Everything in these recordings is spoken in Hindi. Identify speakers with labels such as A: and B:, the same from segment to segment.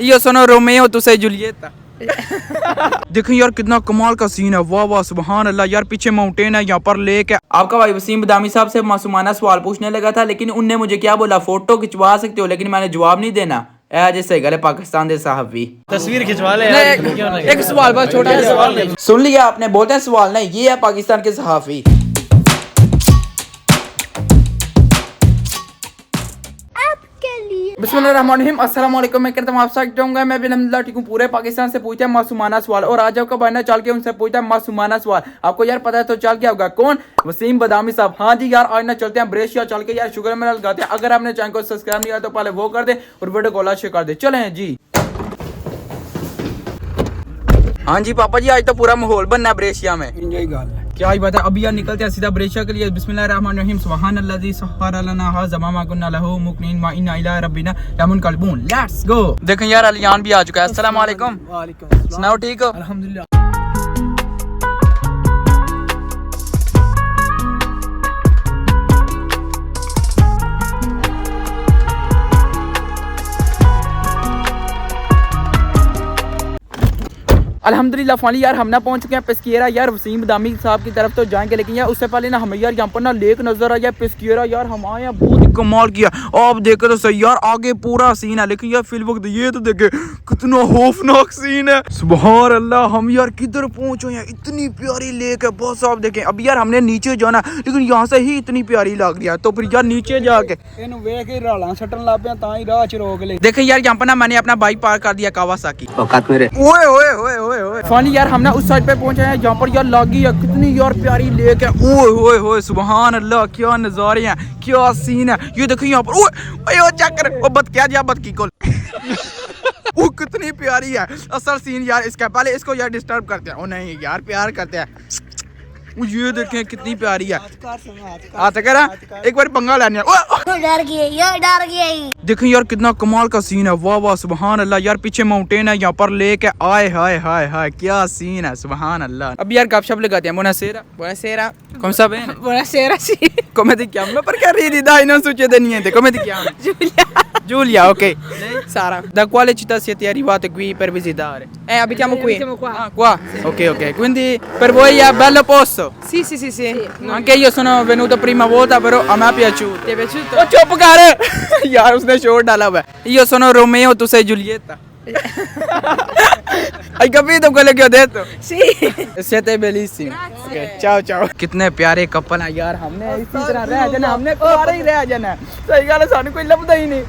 A: Io sono Romeo, tu sei Giulietta. देखो यार कितना कमाल का सीन है, वाह वाह सुभान अल्लाह। यार पीछे माउंटेन है, यहाँ पर लेक है। आपका भाई वसीम बदामी साहब से मासूमाना सवाल पूछने लगा था, लेकिन उनने मुझे क्या बोला, फोटो खिंचवा सकते हो, लेकिन मैंने जवाब नहीं देना। जैसे गले पाकिस्तान दे साहबी
B: तस्वीर खिंचवा ले।
A: एक सवाल बस, छोटा सवाल सुन लिया आपने, बोलते हैं सवाल नहीं, ये है पाकिस्तान के सहाफी। बिस्मिल्लाहिर्रहमानिर्रहीम, अस्सलाम वालेकुम। मैं कहता हूँ आप सब जाऊंगा, मैं भी अल्हम्दुलिल्लाह ठीक हूँ। पूरे पाकिस्तान से पूछते हैं मासूमाना सवाल, और आज आपका भाई ना चल के उनसे पूछता है मासूमाना सवाल। आपको यार पता है तो चल के होगा, कौन? वसीम बदामी साहब। हाँ जी यार, आज ना चलते हैं ब्रेशिया, चल के यार शुगर मेरा लगाते हैं। अगर आपने चैनल को सब्सक्राइब नहीं किया तो पहले वो कर दे और वीडियो को लाइक शेयर कर दे। चले जी। हाँ जी पापा जी, आज तो पूरा माहौल बनना है ब्रेशिया में। क्या ही बात है। अभी यार निकलते हैं सीधा ब्रेशिया के लिए। बिस्मिल्लाहिर्रहमानिर्रहीम, सुब्हानल्लाह ज़ी सख़्ख़र लना हाज़ा मा कुन्ना लहू मुक़रिनीन व इन्ना इला रब्बिना लमुनक़लिबून। Let's go. देखें यार अलियान भी आ चुका है। अस्सलाम वालेकुम। सुनाओ ठीक हो?
B: अल्हम्दुलिल्लाह।
A: अल्हम्दुलिल्लाह फाइनली यार हम ना पहुंच चुके हैं पिस्कियरा। यार वसीम बदामी साहब की तरफ तो जाएंगे, लेकिन यार उससे पहले ना हमें यार यहाँ पर ना लेक नजर आ गया पिस्कियरा। यार हम आए हैं, बहुत ही कमाल किया। आप देखे तो सही यार, आगे पूरा सीन है, लेकिन यार फिल वक्त ये तो देखे कितना खौफनाक सीन है। सुभान अल्लाह, हम यार किधर पहुंचे हैं, इतनी प्यारी लेक है बस। आप देखें अभी यार हमने नीचे जाना, लेकिन यहाँ से ही इतनी प्यारी लग रही है, तो फिर यार नीचे जाके देखें यार यहाँ पर ना मैंने अपना बाइक पार्क कर दिया कावासाकी। ओए ओए ओए ओए। फाइनली यार हम ना उस साइड पे पहुंचे हैं जहाँ पर यार लागी है, कितनी यार प्यारी लेक है। ओए ओए ओए सुभान अल्लाह, क्या नजारे हैं, क्या सीन है। ये देखो यहाँ पर, ओए ओए चक्कर, ओ बत क्या जा बत की कोल वो कितनी प्यारी है। असल सीन यार इसका, पहले इसको यार डिस्टर्ब करते हैं। ओ नहीं यार प्यार करते हैं। ये देखें कितनी प्यारी है। एक बार पंगा लेने
C: डर गई।
A: देखें यार कितना कमाल का सीन है, वाह वाह सुभान अल्लाह। यार पीछे माउंटेन है, यहाँ पर लेक है। आए हाय हाय हाय, क्या सीन है सुभान अल्लाह। अब यार गपशप लगाते हैं। Buonasera, buonasera. Come sta bene?
C: Buonasera, sì.
A: Come ti chiami? Ma perché ridi? Dai, non succede niente. Come ti chiami?
C: Giulia.
A: Giulia, ok.
C: Sara.
A: Da quale città siete arrivate qui per visitare?
C: Abitiamo qui.
A: Siamo qua. Ah, qua? Sì. Ok, ok. Quindi per voi è bello posto?
C: Sì, sì, sì, sì.
A: Anche io sono venuto prima volta, però a me è piaciuto.
C: Ti è piaciuto?
A: Oh, चुप कर यार, उसने शोर डाला हुआ है। Io sono Romeo, tu sei Giulietta. Hai capito quello che ho detto?
C: Sì.
A: Siete bellissimi. Okay, ciao ciao. कितने प्यारे कपल हैं यार। हमने इसी तरह रह जाना, हमने कुआरे ही रह जाना। सही गल है, सानू कोई लभदा ही नहीं।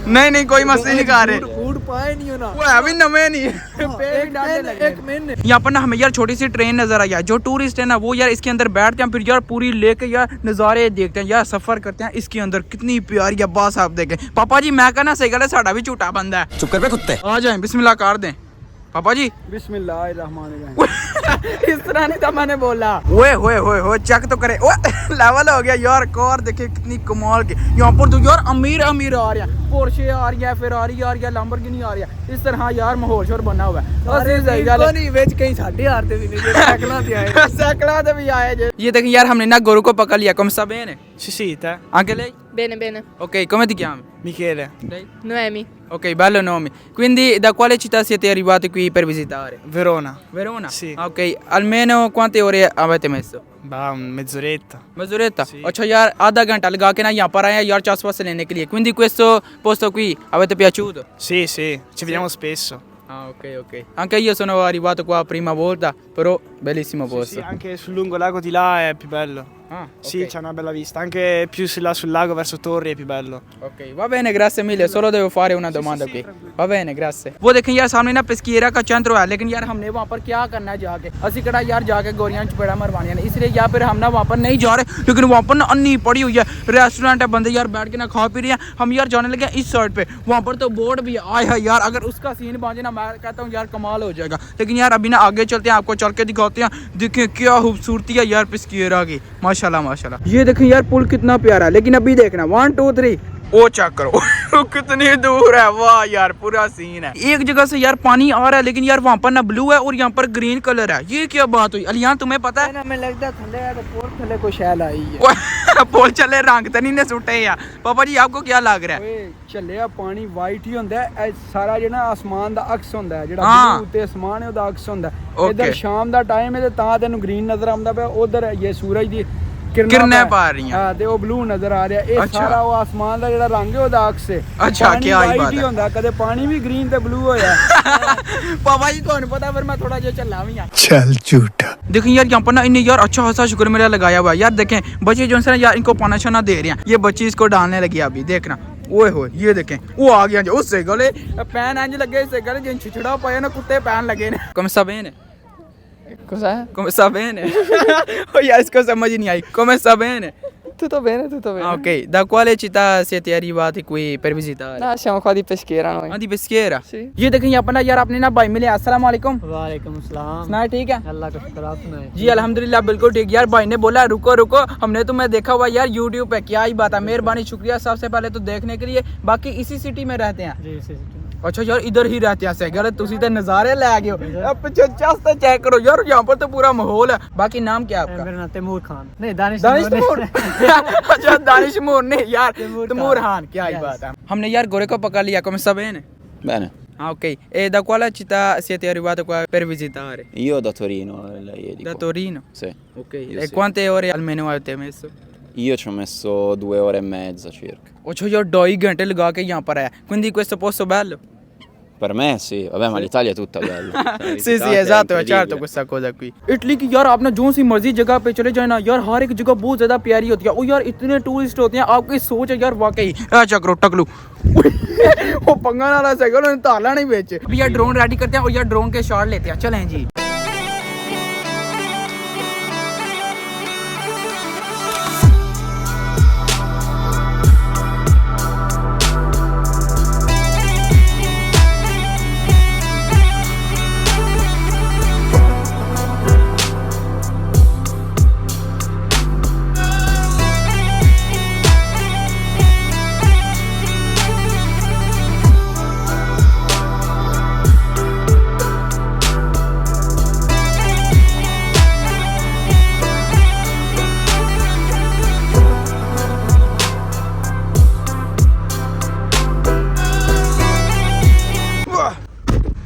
A: नहीं नहीं कोई मस्ती नहीं कर रहे।
B: फूड पाए नहीं हो ना,
A: वो अभी नवे नहीं
B: एक महीने।
A: यहाँ पर ना हमें यार छोटी सी ट्रेन नजर आई है। जो टूरिस्ट है ना वो यार इसके अंदर बैठते हैं, फिर यार पूरी लेके यार नज़ारे देखते हैं, यार सफर करते हैं इसके अंदर। कितनी प्यारी है बस, आप देखें। पापा जी मैं कहना सही गल है, साड़ा भी झूठा बंदा है।
B: चुप कर बे कुत्ते।
A: आ जाए, बिस्मिल्लाह कर दें पापा जी।
B: बिस्मिल्लाहिर्रहमानिर्रहीम।
A: इस तरह नहीं था मैंने बोला। ओए होए होए होए, चेक तो करे। ओए लेवल हो गया यार। कार देखे कितनी कमाल की। यहाँ पर तो यार अमीर अमीर आ रहा है, पोर्शे आ रही है, फेरारी आ रही है, लैम्बोर्गिनी आ रही है। इस तरह यार माहौल शोर बना हुआ है। भी आए। ये देखें यार हमने ना गोरू को पकड़ लिया। Come sta bene?
B: Sì, te.
A: Anche lei?
C: Bene, bene.
A: Ok, come ti chiami?
B: Michele.
A: Lei?
C: Noemi.
A: Ok, bello nome. Quindi da quale città siete arrivati qui per visitare?
B: Verona.
A: Verona?
B: Sì.
A: Ok, almeno quante ore avete messo?
B: Mezz'oretta.
A: Mezz'oretta?
B: Sì.
A: अच्छा यार आधा घंटा लगा के ना यहाँ पर आए हैं यार चासपास लेने के लिए। Quindi questo posto qui avete piaciuto?
B: Sì, sì, ci vediamo spesso.
A: Ah, ok, ok. Anche io sono arrivato qua prima volta, però bellissimo
B: Sì,
A: posto.
B: sì, anche sul lungolago di là è più bello.
A: Ah,
B: Sì,
A: ok.
B: c'è una bella vista. Anche più là sul lago verso Torri è più bello.
A: Ok, va bene, grazie mille. Solo devo fare una domanda qui. Va bene, grazie. वो देखें यार सामने ना पिस्कियरा का चंद्र है, लेकिन यार हमने वहाँ पर क्या करना है जाके? असी कड़ा यार जाके गोरियां चपेड़ा मरवानियां ने, इसलिए या फिर हम ना वहाँ पर नहीं जा रहे। लेकिन वहाँ पर ना अन्नी पड़ी हुई है, रेस्टोरेंट है, बंदे यार बैठ के ना खा पी रहे हैं। हम यार जाने लगे इस साइड पे, वहाँ पर तो बोर्ड भी आया है यार। अगर उसका सीन बन जाए ना, मैं कहता हूँ यार कमाल हो जाएगा। लेकिन यार अभी ना आगे चलते हैं, आपको चल के दिखाते हैं। देखें क्या खूबसूरती है यार पिस्कियरा की, माशाल्लाह माशाल्लाह। ये देखें यार पुल कितना प्यारा है, लेकिन अभी देखना 1 2 3 वो चेक करो कितनी दूर है, वाह यार पूरा सीन है। एक जगह से यार पानी आ रहा है लेकिन यार वहाँ पर ना ब्लू है और यहाँ पर ग्रीन कलर है, ये क्या बात हुई अलियान तुम्हें पता है?
B: हमें लगता थले है तो पोल थले कोई शैल आई है।
A: पोल चले रंग तो नहीं ने सुटे यार। पापा जी आपको क्या लग रहा है?
B: ਚੱਲਿਆ ਪਾਣੀ ਵਾਈਟ ਹੀ ਹੁੰਦਾ ਹੈ, ਇਹ ਸਾਰਾ ਜਿਹੜਾ ਆਸਮਾਨ ਦਾ ਅਕਸ ਹੁੰਦਾ ਹੈ, ਜਿਹੜਾ
A: ਹਾਂ।
B: ਬਲੂ ਤੇ ਅਸਮਾਨ ਹੈ ਉਹਦਾ ਅਕਸ ਹੁੰਦਾ ਹੈ।
A: Okay।
B: ਇੱਧਰ ਸ਼ਾਮ ਦਾ ਟਾਈਮ ਹੈ ਤੇ ਤਾਂ ਤੈਨੂੰ ਗ੍ਰੀਨ ਨਜ਼ਰ ਆਉਂਦਾ ਪਿਆ, ਉਧਰ ਇਹ ਸੂਰਜ ਦੀ
A: ਕਿਰਨਾਂ ਪਾ ਰਹੀਆਂ।
B: ਹਾਂ ਤੇ ਉਹ ਬਲੂ ਨਜ਼ਰ ਆ ਰਿਹਾ। ਇਹ
A: ਅੱਛਾ।
B: ਸਾਰਾ ਉਹ ਆਸਮਾਨ ਦਾ ਜਿਹੜਾ ਰੰਗ ਹੈ ਉਹਦਾ ਅਕਸ ਹੈ।
A: ਅੱਛਾ, ਕੀ ਆਈ ਬਾਤ
B: ਹੀ
A: ਹੈ।
B: ਹੁੰਦਾ, ਕਦੇ ਪਾਣੀ ਵੀ ਗ੍ਰੀਨ ਤੇ ਬਲੂ ਹੋਇਆ।
A: पापा जी ਤੁਹਾਨੂੰ पता फिर मैं थोड़ा जो चला भी
B: चल झूठा।
A: देखें यार यहाँ पर ना इन्हें यार अच्छा खासा शुक्र मेरा लगाया हुआ है यार। देखें बच्चे जो है यार इनको पाना शाना दे रहे हैं, ये बच्ची इसको डालने लगी अभी देखना। ओए हो ये देखें वो आ गया जो उससे गले पैन इंज लगे, इससे गले जिन छिछड़ा पाए ना कुत्ते पैन लगे ने। कम सा बहन है कम सा बहन है ओ यार इसको समझ ही नहीं आई। कम सा बहन है
C: Tutto bene.
A: ok, da quale città siete arrivati qui per visitare?
C: No, siamo qua di Peschiera noi.
A: हाँ दी Peschiera।
C: Sì।
A: ये देखें यहाँ पर ना यार अपने ना भाई मिले। अस्सलाम वालेकुम।
B: वालेकुम सलाम।
A: सुना ठीक है?
B: अल्लाह का शुक्र, आप सुनाए?
A: जी अल्हम्दुलिल्लाह बिल्कुल ठीक। यार भाई ने बोला रुको रुको, हमने तुम्हें देखा हुआ यार यूट्यूब पे, क्या ही बात है, मेहरबानी शुक्रिया सबसे पहले तो देखने के लिए। बाकी इसी सिटी में रहते हैं?
B: जी।
A: अच्छा यार इधर ही रहते हैं सही तुसी तो नज़ारे ले गए हो। अब पीछे चेस्ट चेक करो यार, यहाँ पर तो पूरा माहौल है। बाकी नाम क्या है आपका?
B: मेरा नाम तैमूर खान। नहीं दानिश
A: तैमूर। अच्छा दानिश तैमूर नहीं यार, तैमूर खान, क्या ही बात है। हमने यार गोरे को पकड़ लिया। come sta bene?
D: Bene,
A: Ah ok, e da quale città siete arrivati qua per visitare?
D: io da Torino, lei è di
A: Da
D: qua.
A: Torino?
D: Sì.
A: Ok,
D: Io
A: e
D: sì.
A: quante ore almeno avete messo?
D: Io ci ho messo 2 ore e mezza circa.
A: अच्छा यार 2.5 घंटे लगा के यहाँ पर आया, quindi questo posto bello?
D: Per me sì, vabbè ma l'Italia è tutta bella.
A: sì sì esatto, è certo questa cosa qui। Italy की यार आपने जो सी मर्जी जगह पे चले जाए ना यार, हर एक जगह बहुत ज्यादा प्यारी होती है। और यार इतने टूरिस्ट होते हैं, आपकी सोच है यार वाकई। चक्रो टकलू वो पंगा वाला सही उन्होंने ताला नहीं बेचे। अभी यार ड्रोन रेडी करते हैं और यार ड्रोन के शॉट लेते हैं, चलें जी।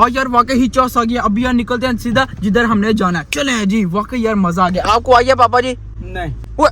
A: और यार वाकई ही चौस आ गया। अभी यार निकलते हैं सीधा जिधर हमने जाना है, चले जी। वाकई यार मजा आ गया। आपको आइए पापा जी?
B: नहीं
A: वो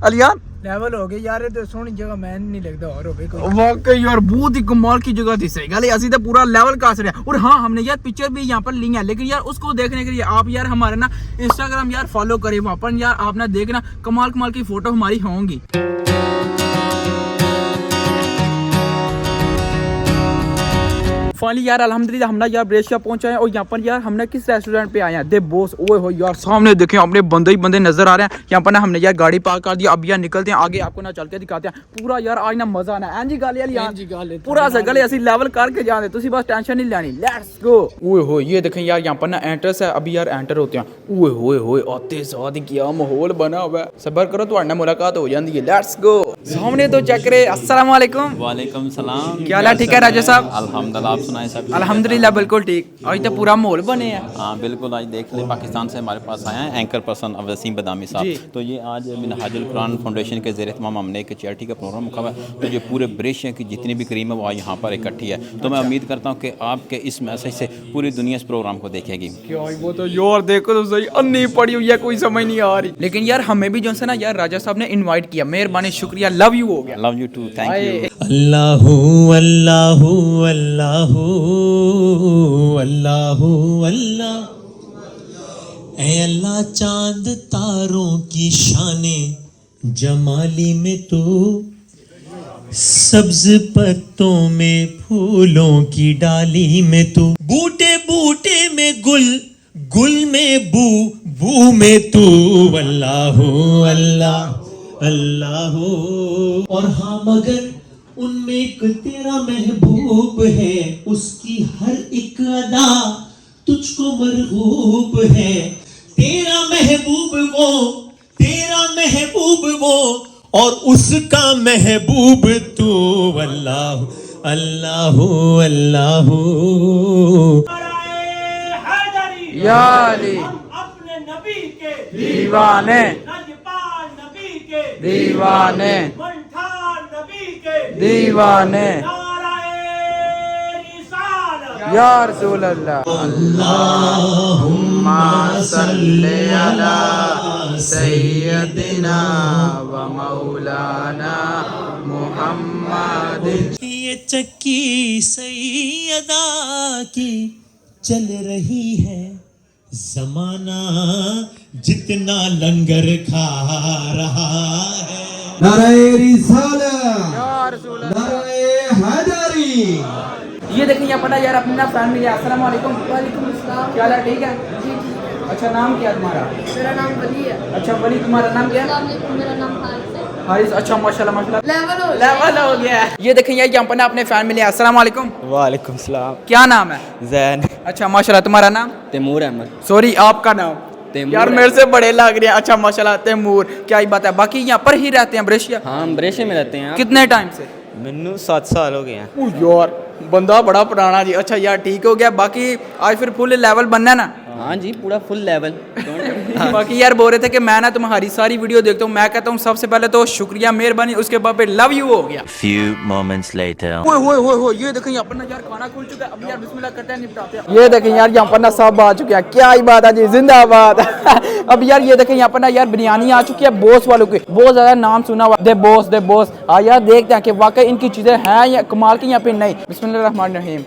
A: अलियान
B: लेवल हो गए यार, तो सोनी जगह मैं नहीं लगता और हो गए।
A: वाकई यार बहुत ही कमाल की जगह थी सही गल, असि तो पूरा लेवल कास रहा। और हाँ हमने यार पिक्चर भी यहाँ पर ली है, लेकिन यार उसको देखने के लिए आप यार हमारे ना इंस्टाग्राम यार फॉलो करें, वहाँ पर यार आपने देखना कमाल की फोटो हमारी होंगी। फाइनली यार अल्हम्दुलिल्लाह हम ना यार ब्रेशिया पहुंचे हैं। और यहाँ पर यार हमने किस रेस्टोरेंट पे आए हैं, दे बॉस। ओए हो यार सामने देखें अपने बंदे ही बंदे नजर आ रहे हैं। यहाँ पर ना हमने यार गाड़ी पार्क कर दिया। अब यार निकलते हैं आगे, आपको ना चल के दिखाते हैं पूरा यार आज ना मजा आना है। जी गाली पूरा सा गले असि लेवल करके जाते, तुसी बस टेंशन नहीं लेनी। Let's go. ओए हो ये देखें यार यहाँ पर ना एंट्रेंस है, अभी यार एंटर होते हैं। ओए होए होए आते साथ क्या माहौल बना हुआ है, सबर करो तो ना मुलाकात हो जाती है। Let's go. सामने तो चेक करे। अस्सलाम वालेकुम।
D: वालेकुम सलाम।
A: क्या हाल है, ठीक है राजा साहब?
D: अल्हम्दुलिल्लाह, आप सुनाए सब?
A: अल्हम्दुलिल्लाह बिल्कुल ठीक। आज तो पूरा माहौल बने हैं।
D: हाँ बिल्कुल, आज देख ले पाकिस्तान से हमारे पास आए हैं एंकर पर्सन वसीम बदामी साहब। तो ये आज मिनहाजुल कुरान फाउंडेशन के ज़ेर एहतमाम हमने एक चैरिटी का प्रोग्राम रखा हुआ है। तो जो पूरे ब्रेशिया की जितनी भी क्रीम है वो यहाँ पर इकट्ठी है। तो मैं उम्मीद करता हूँ कि आपके इस मैसेज से पूरी दुनिया इस प्रोग्राम को देखेगी।
A: क्या वो तो यार देखो तो सही अन्नी पड़ी हुई है, कोई समझ नहीं आ रही। लेकिन यार हमें भी जो है ना यार राजा साहब ने इनवाइट किया, मेहरबानी शुक्रिया, लव यू हो गया।
D: Love you too, thank you.
E: अल्लाहू अल्लाहू अल्लाहू अल्लाहू अल्लाह। ऐ अल्लाह चांद तारों की शाने जमाली में तू, सब्ज पत्तों में फूलों की डाली में तू, बूटे बूटे में गुल, गुल में बू, बू में तू। अल्लाहू अल्लाह अल्लाहू। और हाँ मगर उनमें एक तेरा महबूब है, उसकी हर एक अदा तुझको मरगूब है। तेरा महबूब वो, तेरा महबूब वो, और उसका महबूब तू अल्लाह अल्लाह अल्लाह।
A: या अली
F: अपने नबी के
A: दीवाने
F: नजपाल नबी के
A: दीवाने
F: मंठार नबी के
A: दीवाने
F: नाराए रिसालत
A: या रसूल अल्लाह। अल्लाहुम्मा सल्ली अला सय्यदिना व मौलाना मुहम्मदिन।
E: ये चक्की सैयदा की चल रही है, जमाना जितना लंगर खा रहा है।
G: नारे रिसालत,
A: या रसूल अल्लाह।
G: नारे हैदरी।
A: ये देखिए यहाँ पर यार अपना फैमिली है। अस्सलाम वालेकुम।
H: वालेकुम अस्सलाम।
A: क्या हाल है? ठीक है।
H: जी ठीक है।
A: अच्छा नाम क्या है तुम्हारा?
H: मेरा नाम वली है।
A: अच्छा वली, तुम्हारा नाम क्या है?
H: अस्सलाम वालेकुम, मेरा नाम हारिस है।
A: हारिस। अच्छा माशाल्लाह माशाल्लाह
H: लेवल
A: हो गया है। ये देखें यार यहाँ पर ना अपने फैमिली है। अस्सलाम वालेकुम।
C: वालेकुम सलाम।
A: क्या नाम है?
C: जैन।
A: अच्छा माशाल्लाह, तुम्हारा नाम?
C: तैमूर अहमद।
A: सॉरी आपका नाम?
C: तैमूर
A: यार मेरे से बड़े लग रहे हैं। अच्छा माशाल्लाह तैमूर, क्या ही बात है। बाकी यहाँ पर ही रहते हैं ब्रेशिया?
C: हाँ हम ब्रेशे में रहते हैं।
A: कितने टाइम से?
C: मैनू 7 साल हो गए हैं।
A: ओ यार बंदा बड़ा पुराना जी। अच्छा यार ठीक हो गया। बाकी आज फिर फुल लेवल बनना है ना?
C: हाँ जी पूरा फुल लेवल।
A: बाकी यार बोल रहे थे कि मैं ना तुम्हारी सारी वीडियो देखता हूँ। मैं कहता हूँ सबसे पहले तो शुक्रिया, मेहरबानी, उसके बाद फिर लव यू हो गया।
I: Few moments later.
A: ओए ये देखें यहाँ पर ना यार खाना खुल चुका है। अब यार बिस्मिल्लाह करते हैं, निपटाते हैं। ये देखें यार यहाँ पर ना सब आ चुके हैं। क्या ही बात है जी, जिंदाबाद। अब यार ये देखें यहाँ पर ना यार बिरयानी आ चुकी है बॉस वालों की। बहुत ज्यादा नाम सुना हुआ दे बॉस दे बॉस। यार देखते हैं कि वाकई इनकी चीजें हैं या कमाल की या फिर नहीं। बिस्मिल्लाह रहमान रहीम।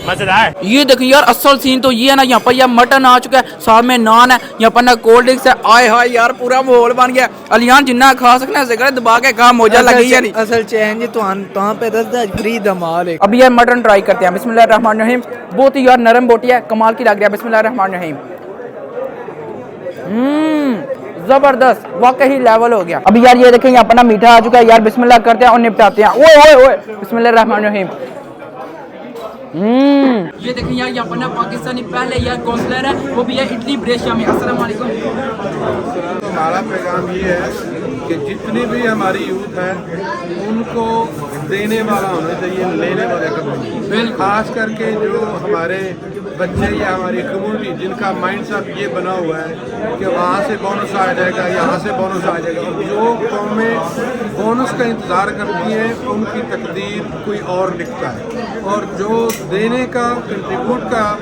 E: मजेदार।
A: ये देखिए यार असल सीन तो ये है ना, यहाँ पर यार मटन आ चुका है, साथ में नान है, यहाँ पर ना कोल्ड ड्रिंक्स है। आए हाय यार पूरा माहौल बन गया। अलियान जिन्ना खा सकना है दबा के खा, मौजा लगी है नहीं।
C: असल चैन जी तो पे फ्री धमाल है।
A: अब यार मटन ट्राई करते हैं। बिस्मिल्लाह रहमान रहीम। बहुत ही यार नरम बोटी है, कमाल की लग रही है। बिस्मिल्लाह रहमान रहीम। जबरदस्त, वाकई लेवल हो गया। अभी यार ये देखें यहाँ पर ना मीठा आ चुका है। यार बिस्मिल्लाह करते हैं और निपटाते हैं। ओए बिस्मिल्लाह रहमान रहीम। ये देखें यार यहाँ पर ना पाकिस्तानी पहले यार काउंसलर है, वो भी है इटली ब्रेशिया में। अस्सलाम वालेकुम।
B: हमारा पैगाम ये है कि जितनी भी हमारी यूथ है उनको देने वाला होना चाहिए, लेने वाले का नहीं। खास करके जो हमारे बच्चे या हमारी कम्युनिटी जिनका माइंड सेट ये बना हुआ है कि वहाँ से बोनस आ जाएगा, यहाँ से बोनस आ जाएगा, और जो कौमें बोनस का इंतज़ार करती हैं उनकी तकदीर कोई और लिखता है, और जो देने का कंट्रीब्यूट का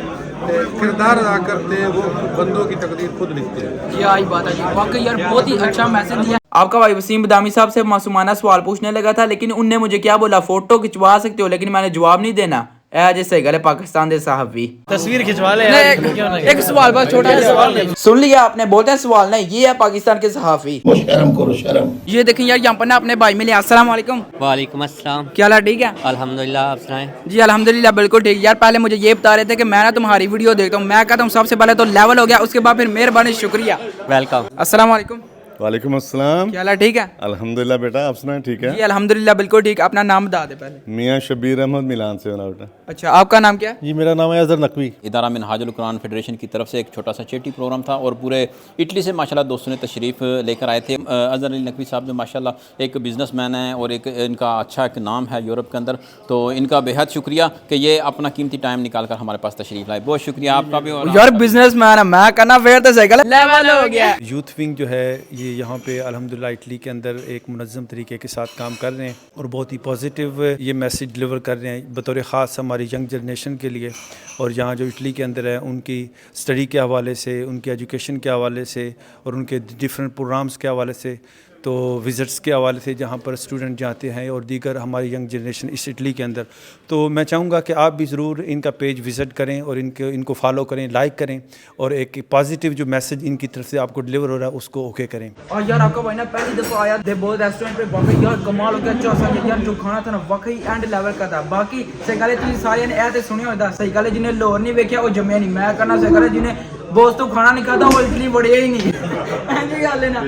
B: किरदार अदा करते हैं वो बंदों की तकदीर खुद लिखते हैं।
A: क्या ही बात है जी, वाकई यार बहुत ही अच्छा मैसेज दिया। आपका भाई वसीम बदामी साहब से मासूमाना सवाल पूछने लगा था, लेकिन उनने मुझे क्या बोला, फोटो खिंचवा सकते हो, लेकिन मैंने जवाब नहीं देना। जैसे गले पाकिस्तान दे साहब भी
C: तस्वीर खिंचवा ले।
A: एक सवाल बस, छोटा सवाल सुन लिया आपने, बोलते हैं सवाल नहीं, ये है पाकिस्तान के सहाफी।
G: शर्म करो शर्म।
A: ये देखें यार यहाँ पर ना अपने भाई मिले। अस्सलाम वालेकुम।
C: वालेकुम अस्सलाम।
A: क्या हाल है? ठीक है
C: अल्हम्दुलिल्लाह, आप सुनाएं?
A: जी अल्हम्दुलिल्लाह बिल्कुल ठीक। यार पहले मुझे ये बता रहे थे कि मैं ना तुम्हारी वीडियो देखता हूँ। मैं कहता हूँ सबसे पहले तो लेवल हो गया, उसके बाद फिर मेहरबानी, शुक्रिया।
C: वेलकम।
A: अस्सलाम वालेकुम।
J: वालेकुम अस्सलाम।
A: क्या हाल है? ठीक है
J: अल्हम्दुलिल्लाह बेटा, आप सुनाएं? ठीक
A: जी
J: है
A: अल्हम्दुलिल्लाह बिल्कुल ठीक। अपना नाम बता दे पहले।
J: मियाँ शबीर अहमद मिलान से होना बेटा।
A: अच्छा आपका नाम क्या है?
J: जी मेरा नाम है अजहर नकवी।
D: इदारा मिनहाजुल कुरान फेडरेशन की तरफ से एक छोटा सा चैरिटी प्रोग्राम था और पूरे इटली से माशाल्लाह दोस्तों ने तशरीफ़ लेकर आए थे। अजहर अली नकवी साहब जो माशाल्लाह एक बिज़नेसमैन है और एक इनका अच्छा एक नाम है यूरोप के अंदर, तो इनका बेहद शुक्रिया कि ये अपना कीमती टाइम निकाल कर हमारे पास तशरीफ़ लाए। बहुत शुक्रिया आपका भी। और
A: यार बिजनेसमैन है, मैं कहना फिर तो सही लेवल हो गया।
K: यूथ विंग जो है ये यहाँ पे अल्हम्दुलिल्लाह इटली के अंदर एक मुनज़्ज़म तरीके के साथ काम कर रहे हैं और बहुत ही पॉजिटिव ये मैसेज डिलीवर कर रहे हैं बतौर ख़ास हमारी यंग जनरेशन के लिए। और यहाँ जो इटली के अंदर है उनकी स्टडी के हवाले से, उनकी एजुकेशन के हवाले से और उनके डिफरेंट प्रोग्राम्स के हवाले से, तो विज़िट्स के हवाले से जहाँ पर स्टूडेंट जाते हैं और दीगर हमारी यंग जनरेशन इस इटली के अंदर, तो मैं चाहूँगा कि आप भी ज़रूर इनका पेज विज़िट करें और इनको फॉलो करें, लाइक करें और एक पॉजिटिव जो मैसेज इनकी तरफ से आपको डिलीवर हो रहा है उसको ओके करें।
A: और यार आपका भाई ना पहली दफ़ा आया दे बहुत रेस्टोरेंट पे, वाकई यार कमाल हो गया। अच्छा यार जो खाना था ना वाकई एंड लेवल का था। बाकी सही गल तुम सारे ने ऐसे सुने होता, सही गल जिन्हें लोर नहीं वेख्या वो जमे नहीं। मैं कहना सही गल जिन्हें बोस तो खाना नहीं खाता वो इटली बढ़िया ही नहीं। गल है ना,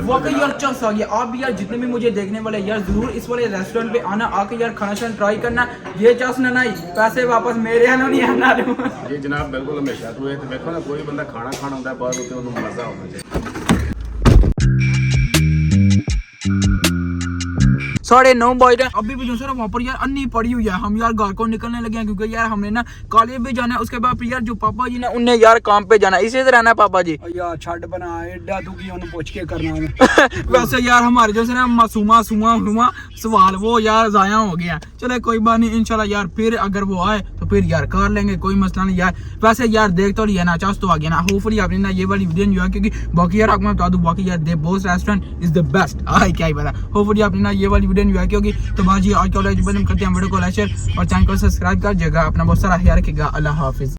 A: वाकई यार चस आ गया। आप भी यार जितने भी मुझे देखने वाले यार जरूर इस वाले रेस्टोरेंट पे आना, आके यार खाना शाना ट्राई करना। ये चस ना नहीं पैसे वापस मेरे हालों नहीं आना।
L: जी जनाब बिल्कुल हमेशा तो देखो ना कोई बंदा खाना खाना होता है बाहर होते मजा होना चाहिए।
A: 9:30 बज रहे हैं। अभी भी जो है वहाँ पर यार अन्नी पड़ी हुई है। हम यार घर को निकलने लगे हैं क्योंकि यार हमने ना कॉलेज भी जाना है। उसके बाद फिर यार जो पापा जी ने उनने यार काम पे जाना है। इसी से रहना है पापा जी
B: यार छड़ बना एडा तू की उन्हें पूछ के करना
A: वैसे यार हमारे जो है ना मासूमा सवाल वो यार जाया हो गया। चले कोई बात नहीं, इंशाल्लाह यार फिर अगर वो आए तो फिर यार कर लेंगे, कोई मसला नहीं यार। वैसे यार देख तो लिया ना, चास तो आ गया ना। होपफुली आपने ना ये वाली वीडियो एंजॉय, क्योंकि बाकी यार आपको मैं बता दूं बाकी यार the Bose restaurant is the best. आई क्या ही पता। होपफुली आपने ना ये वाली वीडियो एंजॉय की होगी। तो बाजी आज का करते हैं वीडियो को लाइक शेयर और चैनल को सब्सक्राइब कर जगह अपना बहुत सारा ख्याल रखिएगा। अल्लाह हाफिज।